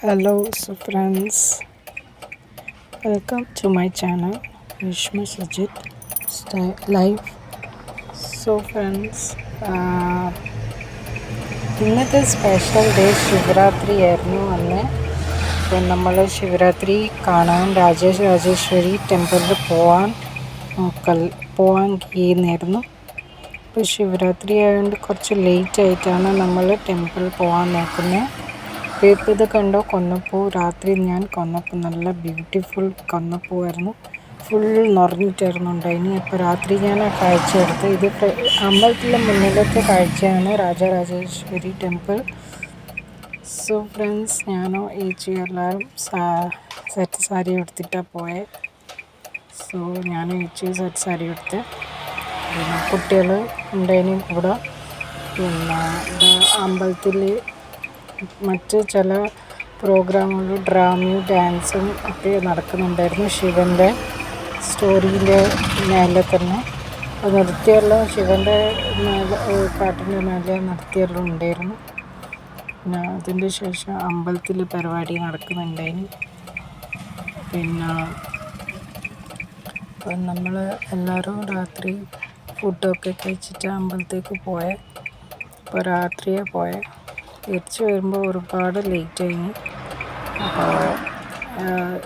Hello, so friends, welcome to my channel Vishnu Sujit Live. So friends, ഇന്നത്തെ special day Shivaratri ആയിരുന്നു. അന്ന് അപ്പോൾ നമ്മൾ ശിവരാത്രി കാണാൻ രാജേശ്വരി ടെമ്പിളിൽ പോവാൻ കഴിയുന്നായിരുന്നു. ഇപ്പോൾ ശിവരാത്രി ആയതുകൊണ്ട് കുറച്ച് ലേറ്റ് ആയിട്ടാണ് നമ്മൾ ടെമ്പിളിൽ പോകാൻ നോക്കുന്നത്. ഇപ്പോൾ ഇത് കണ്ടോ, കൊന്നപ്പൂ. രാത്രി ഞാൻ കൊന്നപ്പൂ, നല്ല ബ്യൂട്ടിഫുൾ കൊന്നപ്പൂവായിരുന്നു. ഫുൾ നിറഞ്ഞിട്ടായിരുന്നു ഉണ്ടായിന്. അപ്പോൾ രാത്രി ഞാൻ ആ കാഴ്ച എടുത്ത്. ഇത് അമ്പലത്തിൻ്റെ മുന്നിലത്തെ കാഴ്ചയാണ്, രാജരാജേശ്വരി ടെമ്പിൾ. സോ ഫ്രണ്ട്സ്, ഞാനോ ഏച്ചി എല്ലാവരും സെറ്റ് സാരി എടുത്തിട്ടാണ് പോയത്. സോ ഞാനും ഏച്ചി സെറ്റ് സാരി എടുത്ത്. പിന്നെ കുട്ടികൾ ഉണ്ടായിന് കൂടെ. പിന്നെ അമ്പലത്തിൽ മറ്റ് ചില പ്രോഗ്രാമുകളും ഡ്രാമയും ഡാൻസും ഒക്കെ നടക്കുന്നുണ്ടായിരുന്നു. ശിവൻ്റെ സ്റ്റോറിയിലെ മേലെ തന്നെ നൃത്യമെല്ലാം, ശിവൻ്റെ കാട്ടിൻ്റെ മേലെ നൃത്യമെല്ലാം ഉണ്ടായിരുന്നു. പിന്നെ അതിൻ്റെ ശേഷം അമ്പലത്തിൽ പരിപാടി നടക്കുന്നുണ്ടായിരുന്നു. പിന്നെ അപ്പം നമ്മൾ എല്ലാവരും രാത്രി ഫുഡൊക്കെ കഴിച്ചിട്ട് അമ്പലത്തേക്ക് പോയത്. അപ്പോൾ രാത്രിയാണ് പോയത്. തിരിച്ച് വരുമ്പോൾ ഒരുപാട് ലേറ്റായി. അപ്പോൾ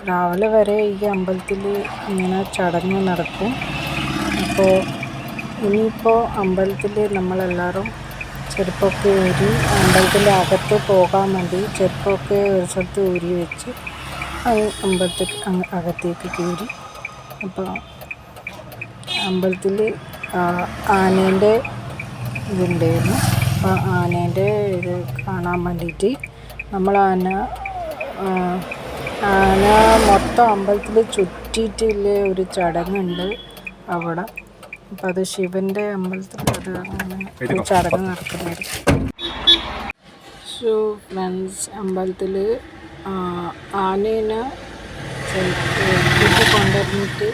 രാവിലെ വരെ ഈ അമ്പലത്തിൽ ഇങ്ങനെ ചടങ്ങ് നടക്കും. അപ്പോൾ ഇനിയിപ്പോൾ അമ്പലത്തിൽ നമ്മളെല്ലാവരും ചെരുപ്പൊക്കെ ഊരി അമ്പലത്തിൻ്റെ അകത്ത് പോകാൻ വേണ്ടി ചെരുപ്പൊക്കെ ഒരു സ്ഥലത്ത് ഊരി വെച്ച് അകത്തേക്ക് കയറി. അപ്പോൾ അമ്പലത്തിൽ ആനേൻ്റെ ഇതുണ്ടായിരുന്നു. അപ്പോൾ ആനേൻ്റെ ഇത് കാണാൻ വേണ്ടിയിട്ട് നമ്മൾ ആന മൊത്തം അമ്പലത്തിൽ ചുറ്റിയിട്ടുള്ള ഒരു ചടങ്ങുണ്ട് അവിടെ. അപ്പം അത് ശിവൻ്റെ അമ്പലത്തിൽ അത് അങ്ങനെ ഒരു ചടങ്ങ് നടക്കുമായിരുന്നു. സോ ഫ്രണ്ട്സ്, അമ്പലത്തിൽ ആനേനെ കൊണ്ടുവന്നിട്ട്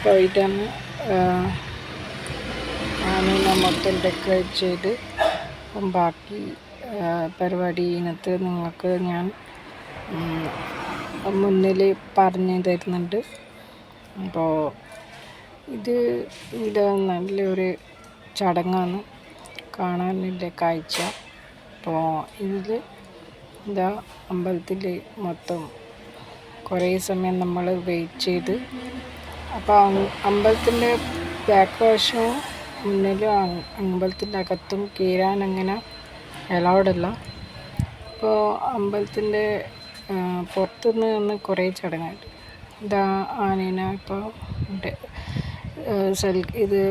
പോയിട്ടാണ് ആനേനെ മൊത്തം ഡെക്കറേറ്റ് ചെയ്ത്. അപ്പം ബാക്കി പരിപാടി ഇന്നത്തെ നിങ്ങൾക്ക് ഞാൻ മുന്നിൽ പറഞ്ഞു തരുന്നുണ്ട്. അപ്പോൾ ഇത് നല്ലൊരു ചടങ്ങാണ്, കാണാനുള്ള കാഴ്ച. അപ്പോൾ ഇതാ അമ്പലത്തിൽ മൊത്തം കുറേ സമയം നമ്മൾ വെയിറ്റ് ചെയ്ത്. അപ്പോൾ അമ്പലത്തിൻ്റെ ബാക്ക് വശവും മുന്നിലും അമ്പലത്തിൻ്റെ അകത്തും കയറാൻ അങ്ങനെ അലൗഡല്ല. അപ്പോൾ അമ്പലത്തിൻ്റെ പുറത്തുനിന്ന് കുറേ ചടങ്ങുണ്ട്. ഇതാ ആനേനെ ഇപ്പോൾ ഇത്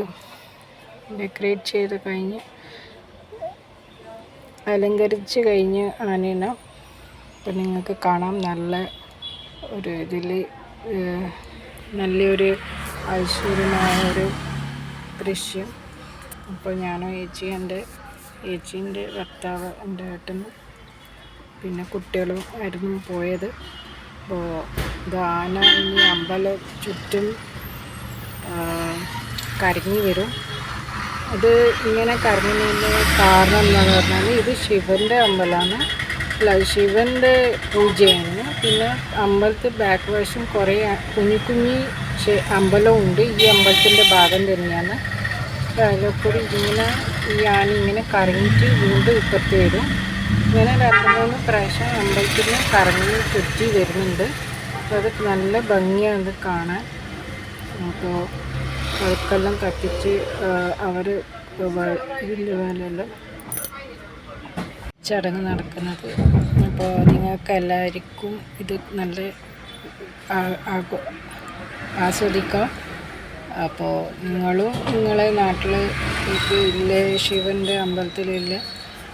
ഡെക്കറേറ്റ് ചെയ്ത് കഴിഞ്ഞ് അലങ്കരിച്ച് കഴിഞ്ഞ് ആനേനെ ഇപ്പം നിങ്ങൾക്ക് കാണാം. നല്ല ഒരു ഇതിൽ നല്ലൊരു ഐശ്വര്യമായ ഒരു ദൃശ്യം. അപ്പോൾ ഞാനും ഏച്ചീൻ്റെ ഭർത്താവ്, എൻ്റെ ഏട്ടനും പിന്നെ കുട്ടികളും ആയിരുന്നു പോയത്. അപ്പോൾ ഇത് ആന ഈ അമ്പലം ചുറ്റും കറങ്ങി വരും. അത് ഇങ്ങനെ കറങ്ങുന്നതിൻ്റെ കാരണം എന്താണെന്ന് പറഞ്ഞാൽ ഇത് ശിവൻ്റെ അമ്പലമാണ്, ശിവൻ്റെ പൂജയാണ്. പിന്നെ അമ്പലത്തിൽ ബാക്ക് വശം കുറേ കുഞ്ഞി അമ്പലമുണ്ട്. ഈ അമ്പലത്തിൻ്റെ ഭാഗം തന്നെയാണ്. അതിലൊക്കെ ഇങ്ങനെ ഈ ആന ഇങ്ങനെ കറങ്ങിയിട്ട് വീണ്ടും ഇപ്പുറത്ത് വരും. ഇങ്ങനെ 2-3 പ്രാവശ്യം അമ്പലത്തിൽ കറങ്ങി ചുറ്റി വരുന്നുണ്ട്. അപ്പോൾ അത് നല്ല ഭംഗിയാണ് കാണാൻ. അപ്പോൾ വിളക്കെല്ലാം കത്തിച്ച് അവർ ഇതിൻ്റെ മേലെല്ലാം ചടങ്ങ് നടക്കുന്നത്. അപ്പോൾ നിങ്ങൾക്ക് എല്ലാവർക്കും ഇത് നല്ല ആസ്വദിക്കാം. അപ്പോൾ നിങ്ങളും നിങ്ങളെ നാട്ടിൽ ഇല്ല ശിവൻ്റെ അമ്പലത്തിലുള്ള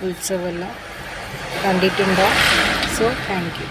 ഉത്സവമെല്ലാം കണ്ടിട്ടുണ്ടോ? So thank you.